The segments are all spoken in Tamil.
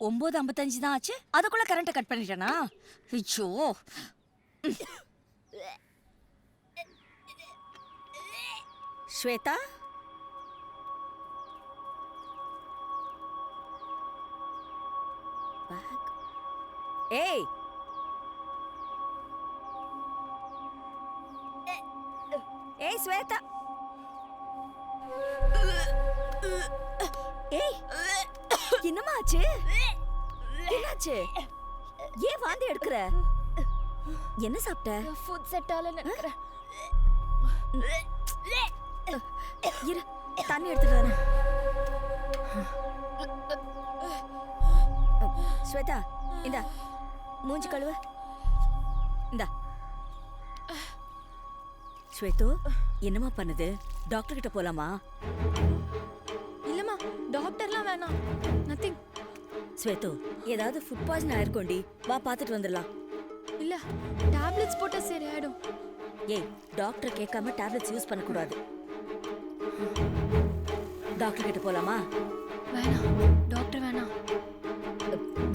9:55 தான் ஆச்சு, அதுக்குள்ள கரண்ட்டை கட் பண்ணிட்டேனா? ஐயோ! ஸ்வேதா, ஏய், ஏய் ஸ்வேதா, ஏய், என்னம்மா ஆச்சு? என்னாச்சு? ஏன் வாந்தி எடுக்கிற? என்ன சாப்பிட்ட? ஃபுட் செட்டால நினைக்கிறேன். இரு, தண்ணி எடுத்துட்டு வரேன். ஸ்வேதா, இந்தா மூஞ்சி கழுவு. இந்தா. ஸ்வேதோ, என்னம்மா பண்ணுது? டாக்டர் கிட்ட போலாமா? இல்லம்மா, டாக்டர்லாம் வேணாம். நதிங். ஸ்வேதோ, ஏதாவது ஃபுட் பாய்சன் ஆயிருக்கோண்டி, வா பார்த்துட்டு வந்துடலாம். இல்ல, டேப்லெட்ஸ் போட்டா சரியாயிடும். ஏய், டாக்டர் கேட்காம டேப்லெட்ஸ் யூஸ் பண்ணக்கூடாது. டாக்டர் கிட்ட போலாமா? வேணாம், டாக்டர் வேணாம்.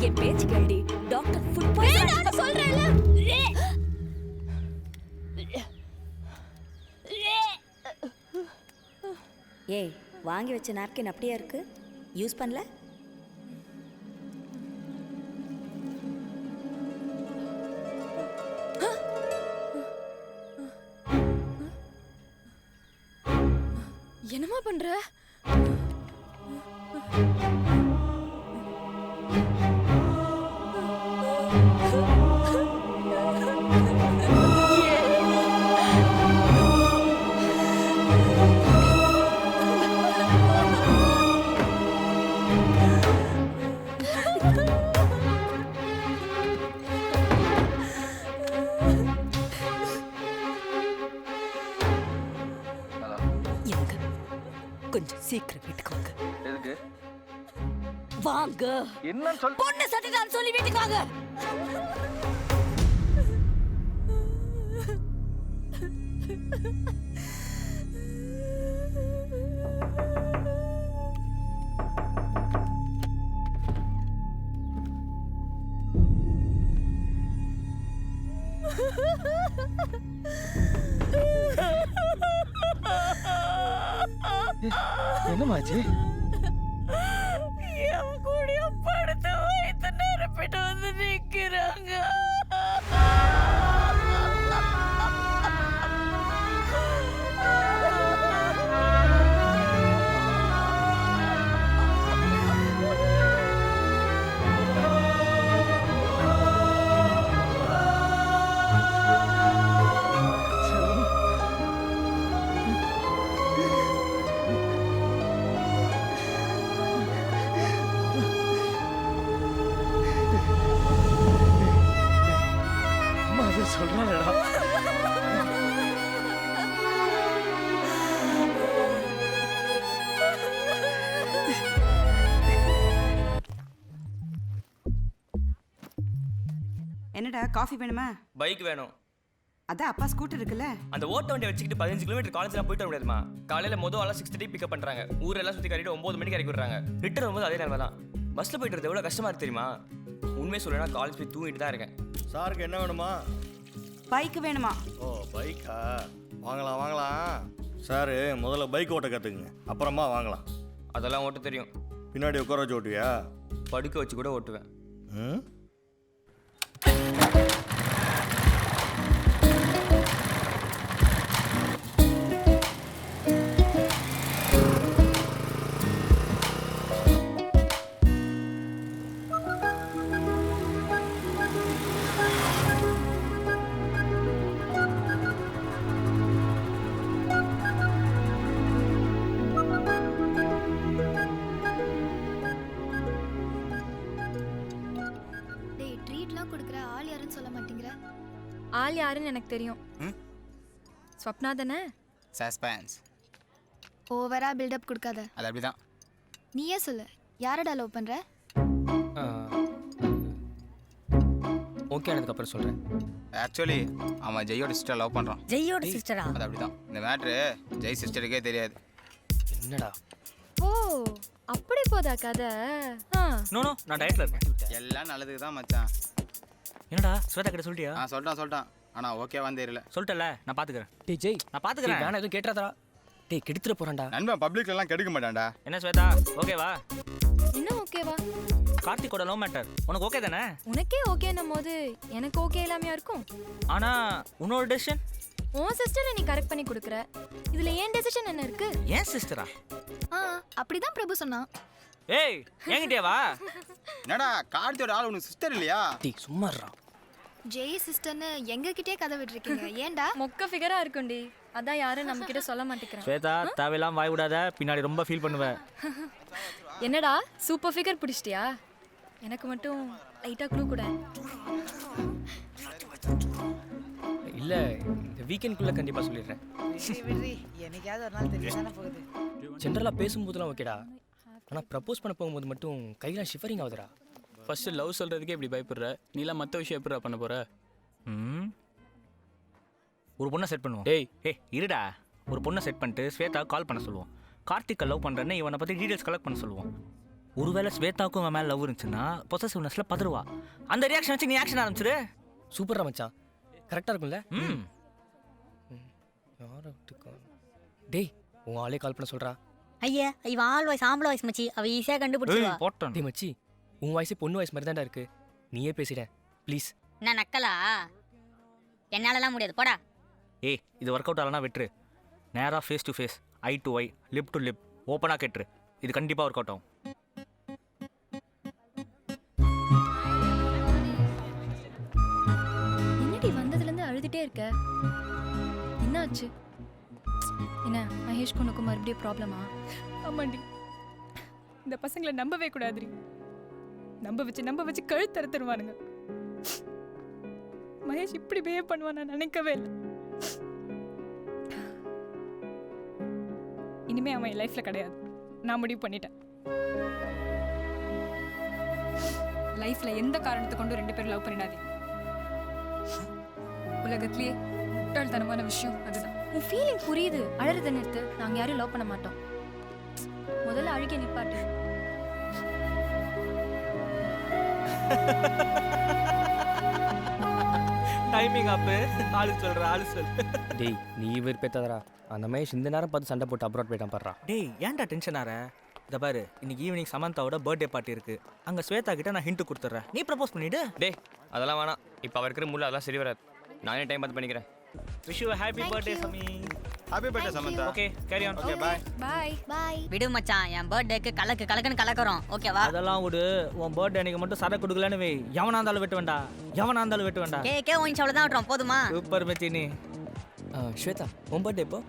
என் பேச்சு கேள்டி. டாக்டர் ஃபுட் பாய்சன் நான் சொல்றேன்ல. ஏய், வாங்கி வச்ச நாப்கின் அப்படியே இருக்கு, யூஸ் பண்ணல? என்னம்மா பண்ற? கொஞ்சம் சீக்கிரம் வீட்டுக்கு வாங்க. எதுக்கு? வாங்க. என்னன்னு சொல். பொண்ணு சட்டிதான் சொல்லி வீட்டுக்கு வாங்க. என்னமாச்சு? என் கூடிய படுத்து வைத்து நிரப்பிட்டு வந்து நிக்கிறாங்க. சொல்றாடா. என்னடா காஃபி வேணுமா? பைக் வேணும். அதான் அப்பா ஸ்கூட்டர் இருக்குல்ல. அந்த ஓட்ட வண்டியை வச்சுக்கிட்டு 15 கிலோமீட்டர் காலேஜ்லாம் போயிட்டு வர முடியாதுமா. காலையில மொதல் ஆளா 6:30 பிக்கப் பண்றாங்க. ஊரெல்லாம் சுத்தி காட்டிட்டு 9 மணிக்கு இறக்கி விடுறாங்க. ரிட்டர்ன் வரும்போது அதே நேரம் தான். பஸ்ல போயிட்டு வரது எவ்வளவு கஷ்டமா இருக்கு தெரியுமா? உண்மையை சொல்லணும்னா காலேஜ் போய் தூங்கிட்டு தான் இருக்கேன். சாருக்கு என்ன வேணுமா? பைக் வேணுமா? ஓ பைக்கா, வாங்கலாம் வாங்கலாம். சார் முதல்ல பைக் ஓட்ட கற்றுக்குங்க, அப்புறமா வாங்கலாம். அதெல்லாம் ஓட்ட தெரியும். பின்னாடி உட்கார வச்சு ஓட்டுவியா? படுக்க வச்சு கூட ஓட்டுவேன். ம். ஆள் யாருன்னு எனக்கு தெரியும். ஸ்வப்னா தானே? சஸ்பென்ஸ். ஓவரா பில்டப் கொடுக்காத. அது அப்படிதான். நீயே சொல்லு, யாரடா லவ் பண்ற? ஓகே, அதுக்கப்புறம் சொல்றேன். ஆக்சுவலி அவன் ஜெயோட சிஸ்டர் லவ் பண்றான். ஜெயோட சிஸ்டரா? அது அப்படிதான். இந்த மேட்ரு ஜெய் சிஸ்டருக்கே தெரியாது. என்னடா? ஓ, அப்படி போதா கதை? ஆ, நோ நான் டயட்ல இருக்கேன். எல்லாம் நல்லதுக்கு தான் மச்சான். என்னடா ஸ்வேதா கிட்ட சொல்லிட்டியா? சொல்லிட்டான். ஆனா ஓகேவான்னு தெரியல. சொல்லிட்டல, நான் பாத்துக்கிறேன். டேய் ஜெய் நான் பாத்துக்கிறேன். வேணா எதுவும் கேட்டுறாதா? டேய் கெடுத்துட போறான்டா. நண்பன் பப்ளிக்ல எல்லாம் கெடுக்க மாட்டான்டா. என்ன ஸ்வேதா, ஓகேவா? என்ன ஓகேவா? கார்த்திகோட லவ் மேட்டர் உனக்கு ஓகே தானே? உனக்கே ஓகேன்னும் போது எனக்கு ஓகே இல்லாமையா இருக்கும்? ஆனா உன்னோட டெசிஷன்? உன் சிஸ்டரை நீ கரெக்ட் பண்ணி கொடுக்குற. இதுல ஏன் டெசிஷன் என்ன இருக்கு? ஏன் சிஸ்டரா? ஆ, அப்படிதான் பிரபு சொன்னான். ஏய் என்கிட்டயே வா. என்னடா கார்த்தியோட ஆள் உனக்கு சிஸ்டர் இல்லையா? டேய் சும்மா இருடா. ஜெய் சிஸ்டர்னு எங்ககிட்டே கதை விட்டுருக்கீங்க. ஏன்டா? மொக்க ஃபிகரா இருக்கும்டி. அதான் யாரும் நம்ம கிட்ட சொல்ல மாட்டேங்கிறாங்க. ஸ்வேதா தேவையில்லாம வாய் விடாத, பின்னாடி ரொம்ப ஃபீல் பண்ணுவேன். என்னடா சூப்பர் ஃபிகர் பிடிச்சிட்டியா? எனக்கு மட்டும் லைட்டா க்ளூ கூட. இல்ல இந்த வீக்கெண்ட்குள்ள கண்டிப்பா சொல்லிடுறேன். என்னைக்காவது ஒரு நாள் தெரியாதானே போகுது. ஜென்ரலா பேசும்போதெல்லாம் ஓகேடா. ஆனா ப்ரப்போஸ் பண்ண போகும்போது மட்டும் கையெல்லாம் ஷிவரிங் ஆகுதுடா. ஃபர்ஸ்ட் லவ் சொல்றதுக்கே இப்படி பயப்படுற, நீலாம் மற்ற விஷயம் எப்படிடா பண்ண போற? ஒரு பொண்ணை செட் பண்ணுவோம். டேய் இருடா. ஒரு பொண்ணை செட் பண்ணிட்டு ஸ்வேதா கால் பண்ண சொல்லுவோம். கார்த்திகை லவ் பண்ணுறேன்னு இவனை பற்றி டீடைல்ஸ் கலெக்ட் பண்ண சொல்லுவோம். ஒருவேளை ஸ்வேதாவுக்கும் அவன் மேலே லவ் இருந்துச்சுன்னா பொசசிவ்னஸில் பதறுவா. அந்த ரியாக்ஷன் வச்சு நீ ஆக்ஷன் ஆரம்பிச்சிரு. சூப்பரா மச்சான், கரெக்டா இருக்கும்ல? டேய் உன் ஆளே கால் பண்ண சொல்றா. ஐயா இவன் ஆள் வாய்ஸ் ஆம்பளை வாய்ஸ் மச்சி, அவ ஈஸியா கண்டுபிடிச்சிருவா. போட்டோம். டேய் மச்சி, உன் வாய்ஸ் பொண்ணு வாய்ஸ் மாதிரி தான்டா இருக்கு. நீயே பேசிட ப்ளீஸ். நான் நக்கலா? என்னாலலாம் முடியாது, போடா. ஏய் இது ஒர்க் அவுட் ஆகலனா விட்டுரு. நேராக face to face, eye to eye, lip to lip ஓப்பனாக கேட்டுரு. இது கண்டிப்பாக ஒர்க் அவுட் ஆகும். என்னடி வந்ததுலேருந்து அழுதுட்டே இருக்க? என்னாச்சு? என்ன மகேஷ்க்கு உனக்கு மறுபடியும் ப்ராப்ளமா? ஆமாண்டி, இந்த பசங்களை நம்பவே கூடாதுரி. நம்ப வச்சு கழுத்தறுத்துருவானுங்க. மகேஷ் இப்படி பிஹேவ் பண்ணுவான் நான் நினைக்கவே இல்லை. இனிமே அவன் என் லைஃப்ல கிடையாது. நான் முடிவு பண்ணிட்டேன். லைஃப்ல எந்த காரணத்தை கொண்டு ரெண்டு பேரும் லவ் பண்ணிடாதீங்க. உலகத்திலேயே முட்டாள்தனமான விஷயம் அதுதான். உன் ஃபீலிங் புரியுது. அழறத நிறுத்து. நாங்கள் யாரும் லவ் பண்ண மாட்டோம். முதல்ல அழுக நிப்பாட்டு. டைமிங் ஆப்பு. ஆளு சொல்ற ஆளு சொல். டேய் நீ வெறுப்பேத்தாதடா. அந்த மகேஷ் இந்த நேரம் பார்த்து சண்டை போட்டு அப்ரோட் போயிட்டான் பாடுறா. டேய் ஏன்டா டென்ஷன் ஆற? இந்த பாரு, இன்னைக்கு ஈவினிங் சமந்தாவோட பர்த்டே பார்ட்டி இருக்கு. அங்கே ஸ்வேதா கிட்ட நான் ஹிண்ட் கொடுத்துட்றேன். நீ ப்ரப்போஸ் பண்ணிடு. டேய் அதெல்லாம் வேணாம். இப்போ அவர் இருக்கிற முள்ள அதெல்லாம் சரி வராது. நானே டைம் பார்த்து பண்ணிக்கிறேன். Wish you happy birthday Sammy. Happy birthday Samantha. Okay carry on. Okay bye. Bye bye. விடு மச்சான், என் பர்த்டேக்கு கலக்குன்னு கலக்குறோம். ஓகேவா? அதெல்லாம் விடு. உன் பர்த்டே அன்னைக்கு மட்டும் சரக்கு கொடுக்கலன்னு வை. எவனா இருந்தாலும் வெட்ட வேண்டாம். கேக்கே ஒயின் சவள தான் விட்டுறோம், போதுமா? சூப்பர் மெச்சினி. ஸ்வேதா உன் பர்த்டே இப்போ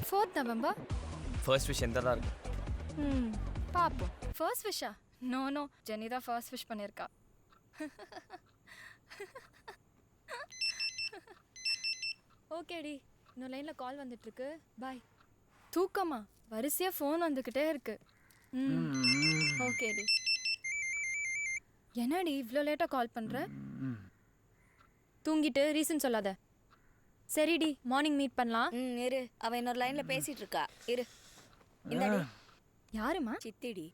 4th November. ஃபர்ஸ்ட் விஷ் எந்த தான் இருக்கு? பாப்போம். ஃபர்ஸ்ட் விஷா? நோ ஜெனி தான் ஃபர்ஸ்ட் விஷ் பண்ணியிருக்கா. ஓகேடி, இன்னொரு லைனில் கால் வந்துட்டுருக்கு. பாய். தூக்கமா? வரிசையாக ஃபோன் வந்துக்கிட்டே இருக்கு. ஓகேடி. என்னடி இவ்வளோ லேட்டாக கால் பண்ணுற? தூங்கிட்டு ரீசன் சொல்லாத. சரிடி, மார்னிங் மீட் பண்ணலாம். இரு, அவ இன்னொரு லைன்ல பேசிட்டு இருக்கா. இரு. இந்தடி. யாருமா? சித்திடி.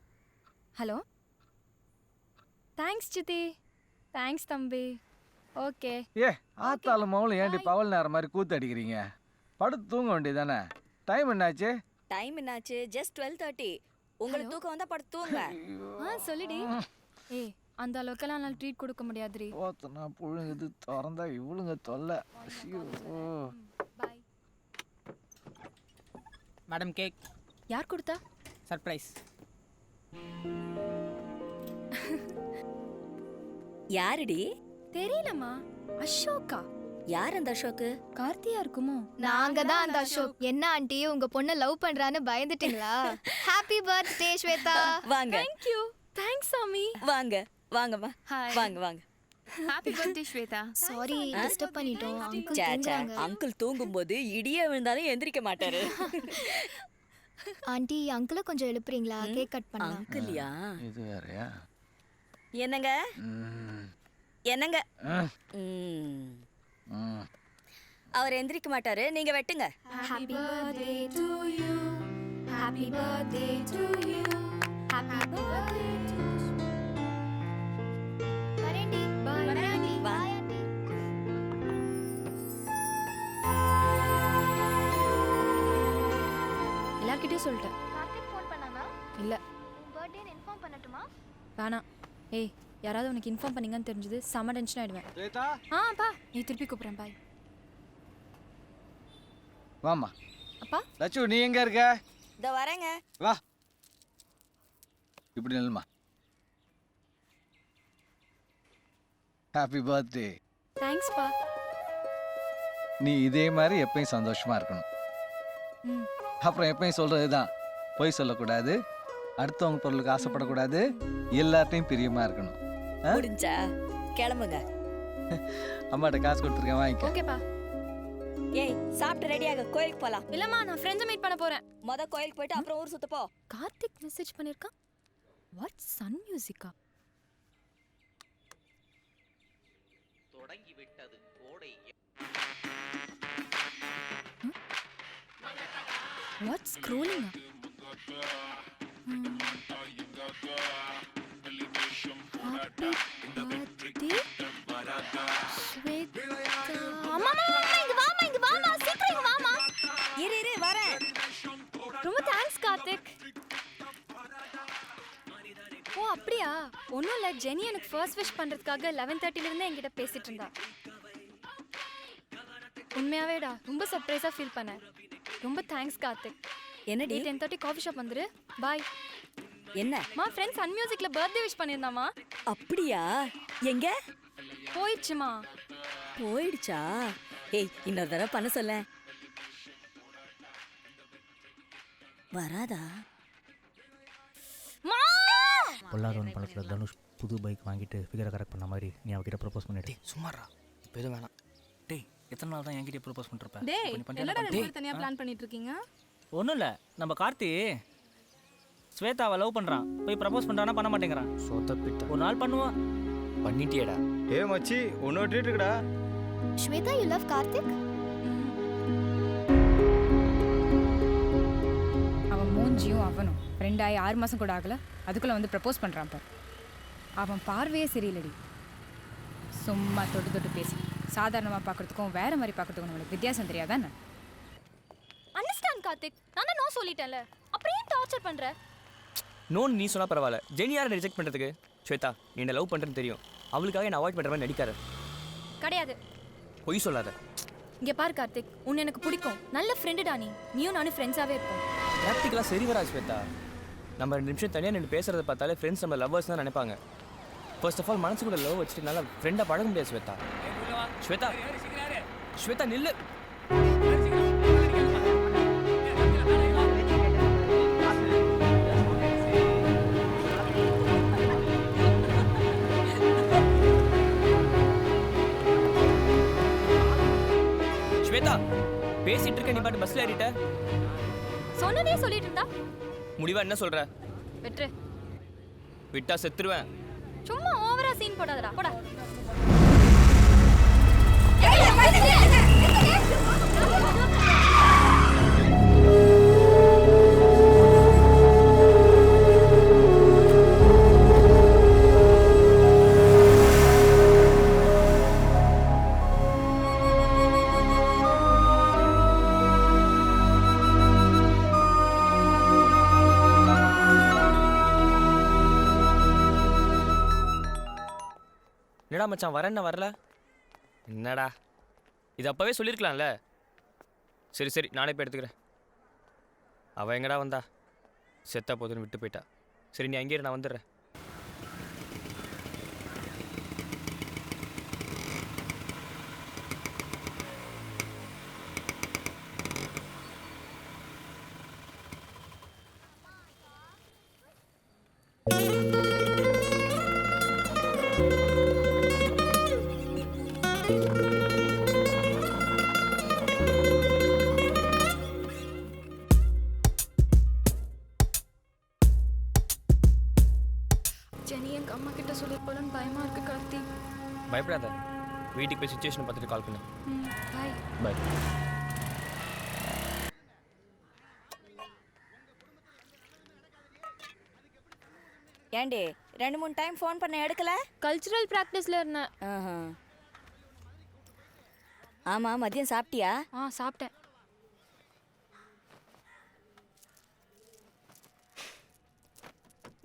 ஹலோ. தேங்க்ஸ் சித்தி. தேங்க்ஸ் தம்பி. ஓகே. ஏ ஆத்தாலும் மவுளும் ஏன்டி பவல் நேரம் மாதிரி கூத்து அடிக்கிறீங்க? படுத்து தூங்க வேண்டியதானே? டைம் என்னாச்சு? டைம் என்னாச்சு? ஜஸ்ட் 12:30. உங்களுக்கு தூக்கம் வந்தா படுத்து தூங்க. சொல்லுடி. ஏய் அந்த அளவுக்கெல்லாம் நான் ட்ரீட் கொடுக்க முடியாதுரி. ஓத்தனா புழுங்குது, திறந்தா இவளுங்க தொல்லை. பாய். Madam cake. யார் கொடுத்தா? சர்ப்ரைஸ். யாருடி? தெரியலம்மா. அசோகா. யார் அந்த அசோக்கு? கார்த்தியா இருக்குமோ? நாங்க தான் அந்த அசோக். என்ன ஆண்டி உங்க பொண்ண லவ் பண்றான்னு பயந்துட்டீங்களா? Happy birthday Shweta. வாங்க. Thank you. Thanks சாமி. வாங்க வாங்கம்மா. வாங்க. Happy birthday Shweta. Sorry disturb பண்ணிட்டோம். அங்கிள் தூங்குறாங்க. அங்கிள் தூங்கும்போது இடியே விழுந்தாலும் எந்திரிக்க மாட்டாரு. ஆண்டி அங்கிள கொஞ்சம் எழுப்புறீங்களா? கேக் கட் பண்ணலாம். அங்கிள்யா? இது வேறயா? என்னங்க? அவர் எந்திரிக்க மாட்டாரு, நீங்க வெட்டுங்க. Happy birthday to you. Happy birthday to you. Happy எல்லார்கிட்டயும் சொல்லிட்டேன். கார்த்திக் ஃபோன் பண்ணானா? இல்ல உன் பர்த்டேன்னு இன்ஃபார்ம் பண்ணட்டுமா? வேணாம். ஏய் யாராவது உனக்கு இன்ஃபார்ம் பண்ணீங்கன்னு தெரிஞ்சது செம்ம டென்ஷன் ஆயிடுவேன். ஸ்வேதா பா நீ திருப்பி கூப்பிடுறேன். பாய். வாம்மா. அப்பா லட்சு நீ எங்க இருக்க? இதோ வரேங்க. வா இப்படி நில்லுமா. Happy birthday. தேங்க்ஸ் பா. நீ இதே மாதிரி எப்பயும் சந்தோஷமா இருக்கணும். ம். அப்புறம் எப்பயும் சொல்றது தான், பொய் சொல்லக்கூடாது, அடுத்தவங்க பொருளுக்கு ஆசைப்படக்கூடாது, எல்லார்ட்டையும் பிரியமா இருக்கணும். முடிஞ்சா கிளம்புங்க. அம்மாட்ட காசு கொடுத்துருக்கேன், வாங்கிக்க. ஓகேப்பா. ஏய் சாப்பிட்டு ரெடியாக கோயிலுக்கு போலாம். இல்லம்மா நான் ஃப்ரெண்ட்ஸை மீட் பண்ண போறேன். கோயிலுக்கு போயிட்டு அப்புறம் ஊர் சுத்த போ. கார்த்திக் மெசேஜ் பண்ணிருக்கான். வாட் சன் மியூசிக்கா? தொடங்கி விட்டது கோடை. What scrolling? இரு வரேன். ரொம்ப தேங்க்ஸ் கார்த்திக். ஓ அப்படியா? ஒன்றும் இல்லை, ஜெனி எனக்கு ஃபர்ஸ்ட் விஷ் பண்ணுறதுக்காக 11:30 என்கிட்ட பேசிட்டு இருந்தா. உண்மையாவேடா ரொம்ப சர்ப்ரைஸாக ஃபீல் பண்ணேன். ரொம்ப தேங்க்ஸ் கார்த்திக். என்னடி? 10:30 காஃபி ஷாப் வந்துரு. பாய். என்ன? ஃப்ரெண்ட்ஸ் சன் மியூசிக்கில் பர்த்டே விஷ் பண்ணியிருந்தாமா. அப்படியா? எங்க போயிடுச்சுமா. போயிடுச்சா? ஏய் இன்னொரு தடவை பண்ண சொல்ல. வராதா? பொல்லாதவன் படத்தில் தனுஷ் புது பைக் வாங்கிட்டு ஃபிகரை கரெக்ட் பண்ண மாதிரி நீ அவகிட்ட ப்ரப்போஸ் பண்ணிட்டு. சும்மாடா இப்போ எதுவும் வேணாம். டேய் எத்தனை நாள் தான் என்கிட்ட ப்ரப்போஸ் பண்ணுறப்ப? தனியா பிளான் பண்ணிட்டு இருக்கீங்க? ஒன்றும் இல்லை, நம்ம கார்த்தி ஸ்வேதாவை லவ் பண்ணுறான். போய் ப்ரப்போஸ் பண்ணுறானா பண்ண மாட்டேங்கிறான். சொத்தப்பிட்ட ஒரு நாள் பண்ணுவான். பண்ணிட்டியேடா. ஏ மச்சி ஒன்று ட்ரீட் இருக்குடா. Shweta you love Karthik? அவன் மூஞ்சியும் அவனும் ஃப்ரெண்டாகி 6 மாதம் கூட ஆகலை, அதுக்குள்ளே வந்து ப்ரப்போஸ் பண்ணுறான் பார். அவன் பார்வையே சரியில்லடி. சும்மா தொட்டு தொட்டு பேசி சாதாரணமாக பார்க்குறதுக்கும் வேற மாதிரி பார்க்குறதுக்கும் நம்மளுக்கு வித்தியாசம் தெரியாதானே? அண்டர்ஸ்டாண்ட் கார்த்திக். நான் தான் நோ சொல்லிட்டேன்ல, அப்புறம் ஏன் டார்ச்சர் பண்ற? நோன்னு நீ சொன்னா பரவாயில்ல, ஜெனி யாரை ரிஜெக்ட் பண்ணுறதுக்கு? ஸ்வேதா நீ என்ன லவ் பண்ணுறேன்னு தெரியும், அவளுக்காக என்ன அவாய்ட் பண்ணுற மாதிரி நடிக்காத. கிடையாது. பொய் சொல்லாத. இங்க பாரு கார்த்திக், உன்னை எனக்கு பிடிக்கும். நல்ல ஃப்ரெண்டுடா நீ. நீயும் நானும் ஃப்ரெண்ட்ஸாவே இருப்போம். ப்ராக்டிக்கலாக சரி வரா ஸ்வேதா. நம்ம 2 நிமிஷம் தனியாக நின்று பேசுறத பார்த்தாலே ஃப்ரெண்ட்ஸ் நம்ம லவ்வர்ஸ் தான் நினைப்பாங்க. ஃபர்ஸ்ட் ஆஃப் ஆல் மனசுக்குள்ள லவ் வச்சுட்டு நல்லா ஃப்ரெண்டாக பழக முடியாது ஸ்வேதா. ஸ்வேதா ஸ்வேதா நில்லு. ஸ்வேதா பேசிட்டு இருக்க, நீ பாட்டு பஸ்ல ஏறிட்ட. சொன்னதே சொல்லிட்டு இருந்தா முடிவா என்ன சொல்ற? வெற்று. விட்டா செத்துருவேன். சும்மா ஓவரா சீன் போடாதடா. போடா. என்னடா மச்சான் வரேன்னா வரல? என்னடா இது அப்பவே சொல்லியிருக்கலாம்ல. சரி சரி நானே போய் எடுத்துக்கிறேன். அவள் எங்கடா வந்தா? செத்தா போதுன்னு விட்டு போயிட்டா. சரி நீ அங்கேயே நான் வந்துடுறேன். ஜெனி எங்க அம்மா கிட்ட சொல்லிருப்பாளன்னு பயமா இருக்கு கார்த்தி. பயப்படாத, வீட்டுக்கு போய் சுச்சுவேஷனை பார்த்துட்டு கால் பண்ணு. பாய். பாய். ஏண்டி 2-3 டைம் ஃபோன் பண்ண எடுக்கல? கல்ச்சுரல் பிராக்டிஸ்ல இருந்தேன். ஆமா மதியம் சாப்பிட்டியா? சாப்பிட்டேன்.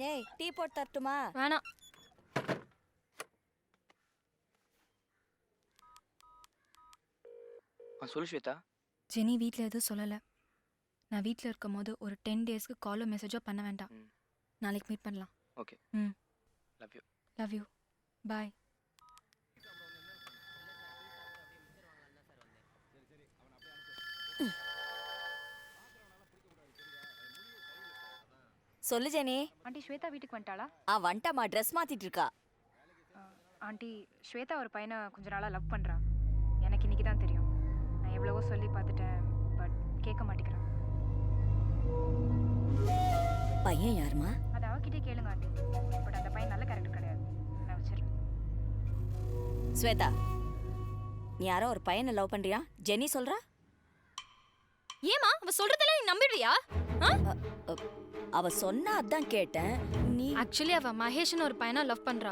ஏய் டீ போட்டு தரட்டுமா? வேணாம். சொல்லு ஸ்வேதா. ஜெனி வீட்டில் எதுவும் சொல்லலை. நான் வீட்டில் இருக்கும் போது ஒரு 10 டேஸ்க்கு காலோ மெசேஜோ பண்ண வேண்டாம். நாளைக்கு மீட் பண்ணலாம். ஓகே. ம். Love you. Love you. Bye. சொல்லு ஜெனி. ஆண்டி ஸ்வேதா வீட்டுக்கு வந்துட்டாளா? வந்துட்டாமா, ட்ரெஸ் மாத்திட்டு இருக்கா. ஆண்டி ஸ்வேதா ஒரு பையனை கொஞ்ச நாளாக லவ் பண்ணுறா. எனக்கு இன்னைக்கு தான் தெரியும். நான் எவ்வளவோ சொல்லி பார்த்துட்டேன், பட் கேட்க மாட்டேங்கிறான். பையன் யாருமா? அது அவகிட்டே கேளுங்க ஆண்டி. பட் அந்த பையன் நல்ல கேரக்டர் கிடையாது. நான் வச்சிடுறேன். ஸ்வேதா, நீ யாரோ ஒரு பையனை லவ் பண்றியா? ஜெனி சொல்றா. ஏமா அவ சொல்றதெல்லாம் நீ நம்பிடுறியா? அவ சொன்னா அதான் கேட்டேன். நீ ஆக்சுவலி அவ மகேஷ்னு ஒரு பையனை லவ் பண்றா.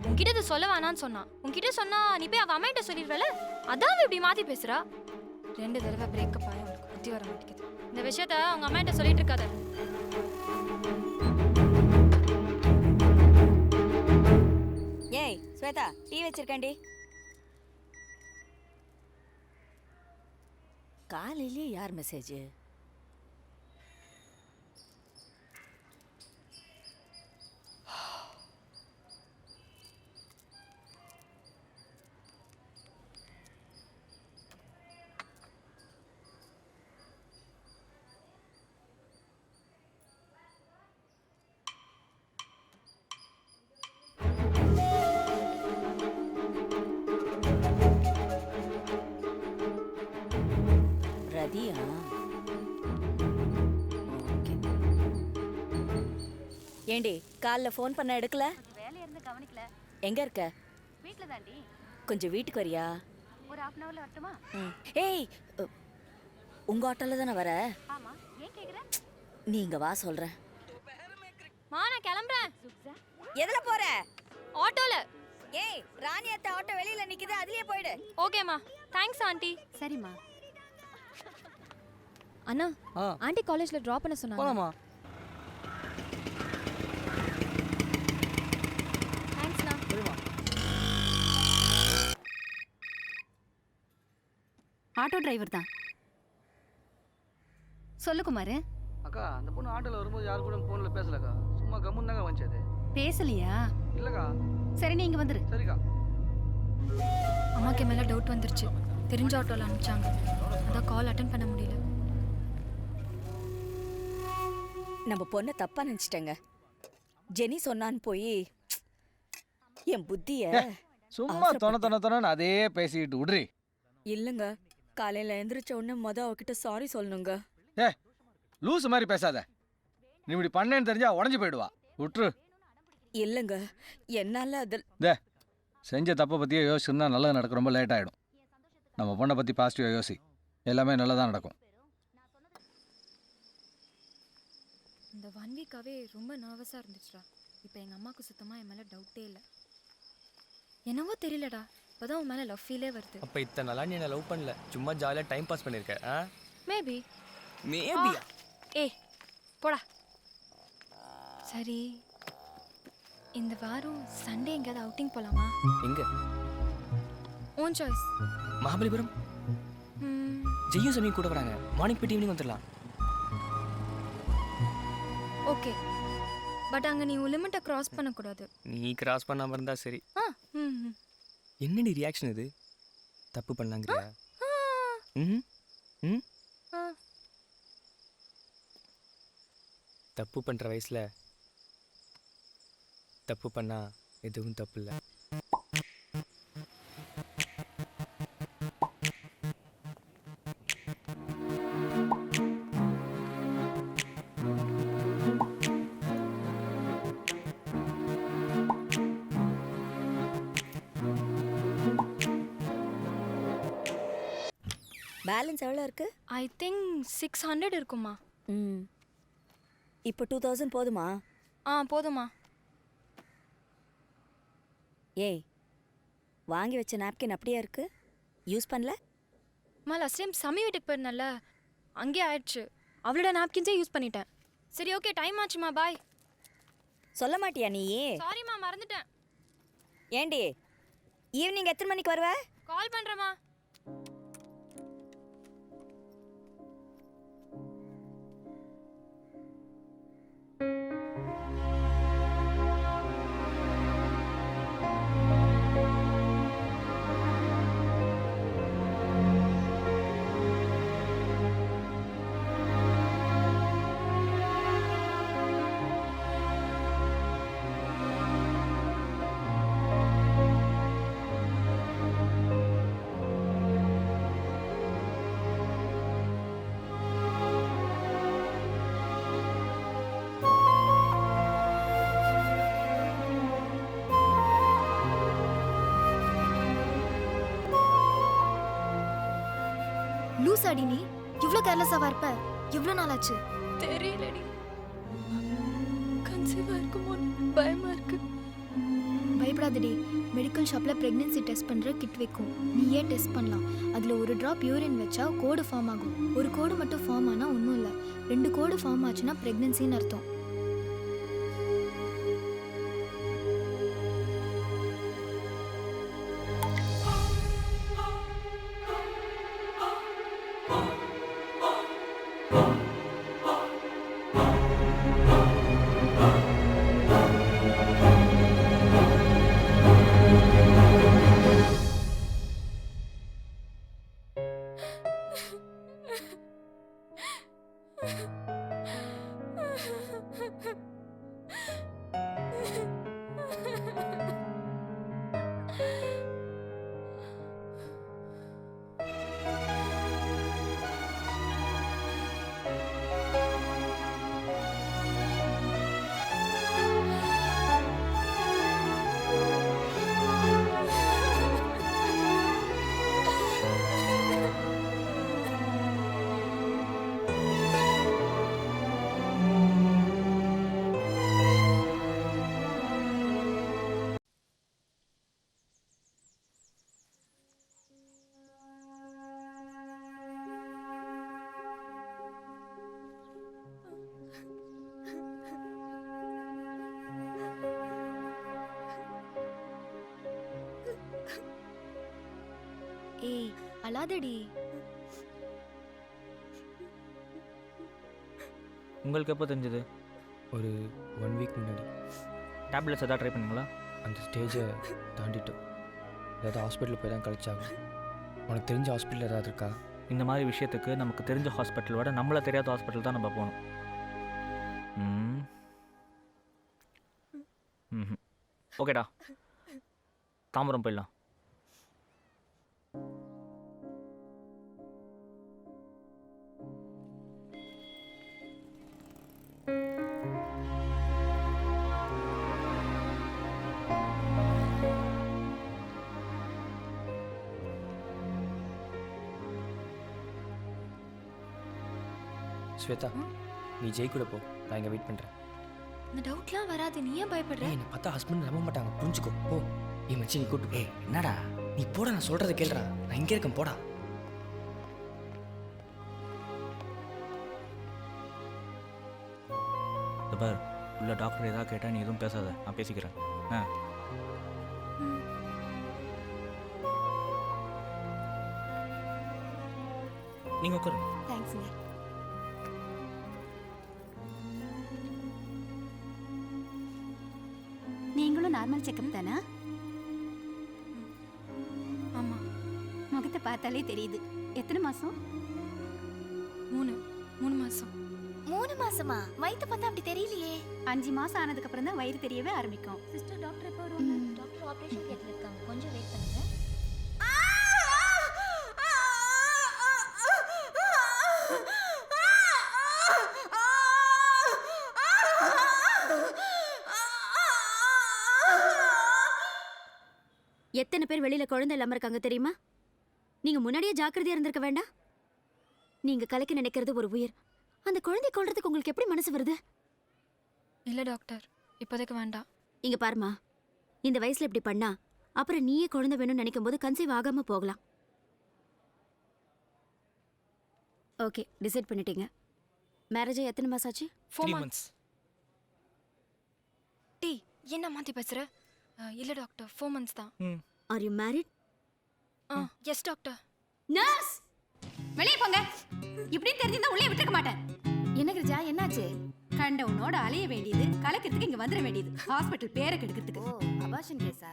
உன்கிட்ட இது சொல்ல வேணான்னு சொன்னா. உன்கிட்ட சொன்னா நீ போய் அவ அம்மாட்ட சொல்லிடுவல. அதான் அவ இப்படி மாத்தி பேசுறா. 2 தடவை பிரேக்கப் ஆகி உனக்கு புத்தி வர மாட்டேங்குது. இந்த விஷயத்த அவங்க அம்மாட்ட சொல்லிட்டு இருக்காத. ஏய் ஸ்வேதா, டீ வச்சிருக்கேன்டி. காலையிலேயே யார் மெசேஜ்? ரதியா? ஓகே. ஏண்டி காலைல ஃபோன் பண்ண எடுக்கல? வேலைய இருந்து கவனிக்கல. எங்க இருக்க? வீட்ல தாண்டி. கொஞ்சம் வீட்டுக்கு வரியா? ஒரு 1/2 hourல வரட்டுமா? ஏய், உங்க ஆட்டோல தானே வர? ஆமா. ஏன் கேக்குற? நீங்க வா சொல்றேன். மா நான் கிளம்புறேன். எதுல போற? ஆட்டோல. ஏய் ராணி அத்தை ஆட்டோ வெளியில நிக்குது, அதுலயே போயிடு. ஓகேமா. Thanks aunty. சரிம்மா. அண்ணா, ஆண்டி காலேஜ்ல டிராப் பண்ண சொன்னாங்க. போலாமா? தேங்க்ஸ்ண்ணா. சரிம்மா. ஆட்டோ டிரைவர் தான். சொல்லு குமார். அக்கா அந்த பொண்ணு ஆட்டோல வரும்போது யாரு கூட ஃபோன்ல பேசலக்கா. சும்மா கம்முன்னு தாங்க வந்துச்சு. பேசலையா? இல்லக்கா. சரி நீங்க வந்துரு. சரிக்கா. அம்மாக்கு மேல டவுட் வந்துருச்சு. தெரிஞ்ச ஆட்டோல அனுப்பிச்சாங்க. அதான் கால் அட்டென்ட் பண்ண முடியல. நம்ம பொண்ணை தப்பா நினைச்சிட்டேங்க. ஜெனி சொன்னான்னு போய் என் புத்திய சும்மா தொண அதே பேசிக்கிட்டு விடுறி. இல்லைங்க, காலையில எந்திரிச்ச உடனே அவகிட்ட சாரி சொல்லணுங்க. ஏ லூஸ் மாதிரி பேசாத. நீ இப்படி பண்ணேன்னு தெரிஞ்சா உடஞ்சி போயிடுவா. விட்டுரு. இல்லைங்க, என்னால அதில் செஞ்ச தப்பை பற்றியே யோசிச்சுருந்தா நல்லது நடக்க ரொம்ப லேட் ஆகிடும். நம்ம பொண்ணை பற்றி பாசிட்டிவாக யோசி. எல்லாமே நல்லதாக நடக்கும். இந்த 1 வீக்காவே ரொம்ப நர்வஸாக இருந்துச்சுடா. இப்போ எங்கள் அம்மாவுக்கு சுத்தமாக என் மேலே டவுட்டே இல்லை. என்னவோ தெரியலடா, இப்போதான் உன் மேலே லவ் ஃபீலே வருது. அப்போ இத்தனை நாளாக நீ என்ன லவ் பண்ணல, சும்மா ஜாலியாக டைம் பாஸ் பண்ணியிருக்க. மேபி. மேபியா? ஏய் போடா. சரி, இந்த வாரம் சண்டே எங்கேயாவது அவுட்டிங் போகலாமா? எங்க? Own choice. மகாபலிபுரம். ஜெய்யும் சமயம் கூட வராங்க. மார்னிங் போய்ட்டு ஈவினிங் வந்துடலாம். ஓகே, பட் அங்கே நீ உன் லிமிட்டை கிராஸ் பண்ணக்கூடாது. நீ கிராஸ் பண்ணாமல் இருந்தா சரி. ம். என்னடி ரியாக்ஷன் இது? தப்பு பண்ணாங்கறியா? ம். தப்பு பண்ணுற வயசில் தப்பு பண்ணா எதுவும் தப்பு இல்லை. பேலன்ஸ் எவ்வளோ இருக்கு? ஐ திங்க் 600 இருக்குமா. இப்போ 2000 போதுமா? போதுமா. ஏய், வாங்கி வச்ச நாப்கின் அப்படியே இருக்கு, யூஸ் பண்ணல? லாஸ்ட் டைம் சமி வீட்டுக்கு போயிருந்தல, அங்கேயே ஆயிடுச்சு. அவளோட நாப்கின்ஸே யூஸ் பண்ணிட்டேன். சரி ஓகே, டைம் ஆச்சுமா, பாய். சொல்ல மாட்டியா நீ? சாரிம்மா மறந்துட்டேன். ஏண்டி ஈவினிங் எத்தனை மணிக்கு வருவ? கால் பண்றேம்மா. லூஸ் அடி நீ இவ்ளோ கேர்லெஸ்ஸாவா இருப்ப? எவ்வளவு நாள் ஆச்சு? தெரியலடி. கன்சீவா இருக்குமோ பயமா இருக்கு. பயப்படாதடி. மெடிக்கல் ஷாப்ல பிரெக்னன்சி டெஸ்ட் பண்ற கிட் வைக்கும். நீயே டெஸ்ட் பண்ணலாம். அதுல ஒரு டிராப் யூரின் வச்சா கோடு ஃபார்ம் ஆகும். ஒரு கோடு மட்டும் ஃபார்ம் ஆனா ஒன்றும் இல்லை. 2 கோடு ஃபார்ம் ஆச்சுன்னா பிரெக்னன்சின்னு அர்த்தம். ஏய் அழாதடி. உங்களுக்கு எப்போ தெரிஞ்சது? ஒரு 1 வீக் முன்னாடி. டேப்லெட்ஸ் எதாவது ட்ரை பண்ணீங்களா? அந்த ஸ்டேஜை தாண்டிட்டோம். ஏதாவது ஹாஸ்பிட்டலில் போய் தான் கழிச்சாகும். உனக்கு தெரிஞ்ச ஹாஸ்பிட்டல் ஏதாவது இருக்கா? இந்த மாதிரி விஷயத்துக்கு நமக்கு தெரிஞ்ச ஹாஸ்பிட்டல் விட நம்மள தெரியாத ஹாஸ்பிட்டல் தான் நம்ம போகணும். ஓகேடா, தாம்பரம் போயிடலாம். ஸ்வேதா, நீ ஜெய் கூட போ, நான் இங்கே வெயிட் பண்ணுறேன். இந்த டவுட்லாம் வராது. நீ ஏன் பயப்படுற? என்னை பார்த்தா ஹஸ்பண்ட் நம்ப மாட்டாங்க, புரிஞ்சுக்கோ. போ. ஏய் மச்சி, நீ கூட்டு போ. என்னடா? நீ போடா, நான் சொல்கிறத கேளுடா. நான் இங்கே இருக்கேன், போடா. பார், உள்ள டாக்டர் ஏதாவது கேட்டால் நீ எதுவும் பேசாத, நான் பேசிக்கிறேன். நீங்கள் உட்காருங்க. தேங்க்ஸுங்க. நீங்களும் நார்மல் செக்கப் தானா? ஆமா. முகத்தை பார்த்தாலே தெரியுது. எத்தனை மாசம்? 3 மாசம். 3 மாசமா? வயித்து பார்த்தா அப்படி தெரியலையே. 5 மாசம் ஆனதுக்கு அப்புறம் தான் வயிறு தெரியவே ஆரம்பிக்கும். சிஸ்டர் டாக்டர் எப்போ வருவாங்க? டாக்டர் ஆபரேஷன் தியேட்டர்ல இருக்காங்க. கொஞ்சம் வெயிட் பண்ணுங்க. எத்தனை பேர் வெளியில குழந்தை இல்லாம இருக்காங்க தெரியுமா? நீங்க முன்னாடியே ஜாக்கிரதையா இருந்திருக்க வேண்டாம்? நீங்க கலைக்க நினைக்கிறது ஒரு உயிர். அந்த குழந்தை கொல்றதுக்கு உங்களுக்கு எப்படி மனசு வருது? இல்ல டாக்டர், இப்போதைக்கு வேண்டாம். இங்க பாருமா, இந்த வயசுல இப்படி பண்ணா அப்புறம் நீயே குழந்தை வேணும்னு நினைக்கும் போது கன்சீவ் ஆகாம போகலாம். ஓகே, டிசைட் பண்ணிட்டீங்க. மேரேஜ் எத்தனை மாசம் ஆச்சு? 4 months. டேய் என்ன மாற்றி பேசுகிற? இல்லை டாக்டர் 4 months தான். Are you married? Yes doctor. Nurse வெளியே போங்க. இப்படின்னு தெரிஞ்சிருந்தா உள்ளே விட்டுருக்க மாட்டேன். என்ன கிரிஜா என்னாச்சு? கண்டவனோட அலைய வேண்டியது, கலக்கிறதுக்கு இங்க வந்துட வேண்டியது, ஹாஸ்பிட்டல் பேரை கெடுக்கிறதுக்கு. ஓ அபார்ஷன் கேஸா?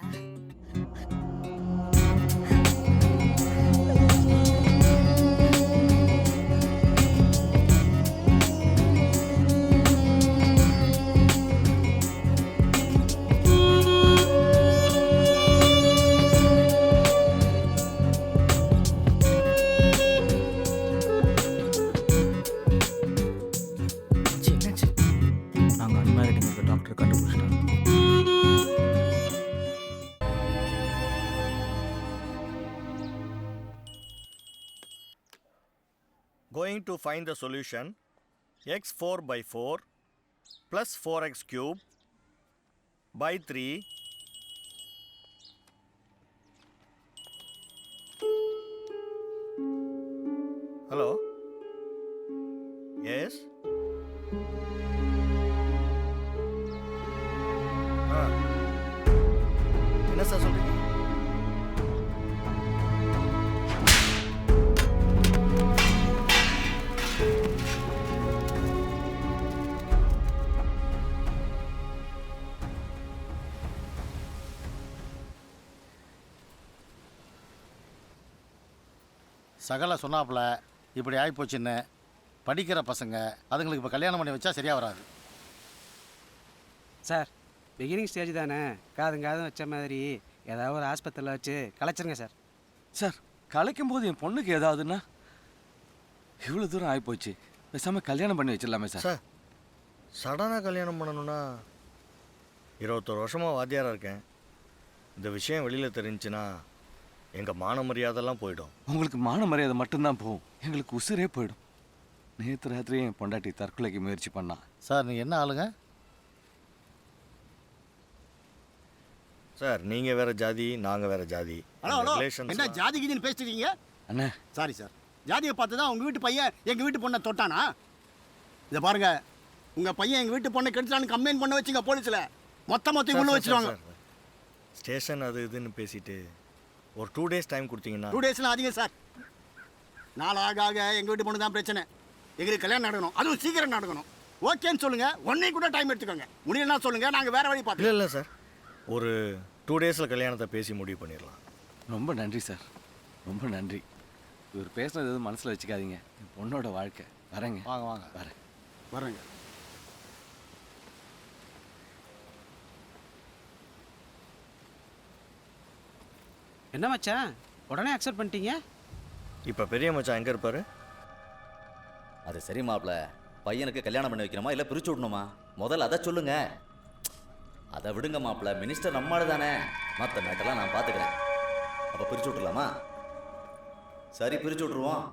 நாங்கள் அன்மேரிடுங்கிறத டாக்டர் கண்டுபிடிச்சிட்டாங்க. Going to find the solution x4 by 4 plus 4x cube by 3 Hello? Yes? என்ன சார் சொல்றீங்க? சகல சொன்னாப்புல இப்படி ஆகிப்போச்சுன்னு படிக்கிற பசங்க அதுங்களுக்கு இப்போ கல்யாணம் பண்ணி வச்சா சரியாக வராது சார் பிகினிங் ஸ்டேஜ் தானே, காதும் வச்ச மாதிரி ஏதாவது ஒரு ஆஸ்பத்திரியில் வச்சு கலைச்சிருங்க சார். சார் கலைக்கும் போது என் பொண்ணுக்கு ஏதாவதுன்னா இவ்வளோ தூரம் ஆகிப்போச்சு, பேசாமல் கல்யாணம் பண்ணி வச்சிடலாமே சார். சார் சடனாக கல்யாணம் பண்ணணும்னா 21 வருஷமாக வாத்தியாராக இருக்கேன். இந்த விஷயம் வெளியில் தெரிஞ்சுன்னா எங்கள் மான மரியாதைலாம் போயிடும். உங்களுக்கு மான மரியாதை மட்டும்தான் போகும், எங்களுக்கு உசுரே போயிடும். நேற்று ராத்திரி என் பொண்டாட்டி தற்கொலைக்கு முயற்சி பண்ணான். சார் நீங்கள் என்ன ஆளுங்க? சார் நீங்கள் வேறு ஜாதி, நாங்கள் வேறு ஜாதி. என்ன ஜாதி கீதின்னு பேசிட்டீங்க அண்ணே? சாரி சார், ஜாதியை பார்த்து தான் உங்கள் வீட்டு பையன் எங்கள் வீட்டு பொண்ணை தொட்டானா? இதை பாருங்க, உங்கள் பையன் எங்கள் வீட்டு பொண்ணை கெடுத்தான்னு கம்ப்ளைண்ட் பண்ண வச்சுங்க போலீஸில், மொத்தம் உள்ள வச்சுருவாங்க. ஸ்டேஷன் அது இதுன்னு பேசிட்டு ஒரு 2 days டைம் கொடுத்தீங்கன்னா. 2 daysலாம் அதிகம் சார். நாள் ஆக ஆக எங்கள் வீட்டு பொண்ணு தான் பிரச்சனை. எங்களுக்கு கல்யாணம் நடக்கணும், அதுவும் சீக்கிரம் நடக்கணும். ஓகேன்னு சொல்லுங்கள், 1 week கூட டைம் எடுத்துக்கோங்க. முடியலன்னா சொல்லுங்கள், நாங்கள் வேறு வழி பார்த்து. இல்லை சார், ஒரு 2 daysல கல்யாணத்தை பேசி முடிவு பண்ணிடலாம். ரொம்ப நன்றி சார், ரொம்ப நன்றி. இவர் பேசுனது எதுவும் மனசில் வச்சுக்காதீங்க, என் பொண்ணோட வாழ்க்கை. வரேங்க. வாங்க வாங்க வரேங்க. என்ன மச்சான் உடனே அக்செப்ட் பண்ணிட்டீங்க? இப்போ பெரிய மச்சான் எங்கே இருப்பார்? அது சரி மாப்பிள்ள, பையனுக்கு கல்யாணம் பண்ணி வைக்கணுமா இல்லை பிரிச்சு விடணுமா? முதல்ல அதை சொல்லுங்க. அதை விடுங்க மாப்பிள்ள, மினிஸ்டர் நம்மாடு தானே, மற்ற மேட்டெல்லாம் நான் பார்த்துக்கிறேன். அப்போ பிரிச்சு விட்டுலாமா? சரி பிரிச்சு விட்ருவோம்.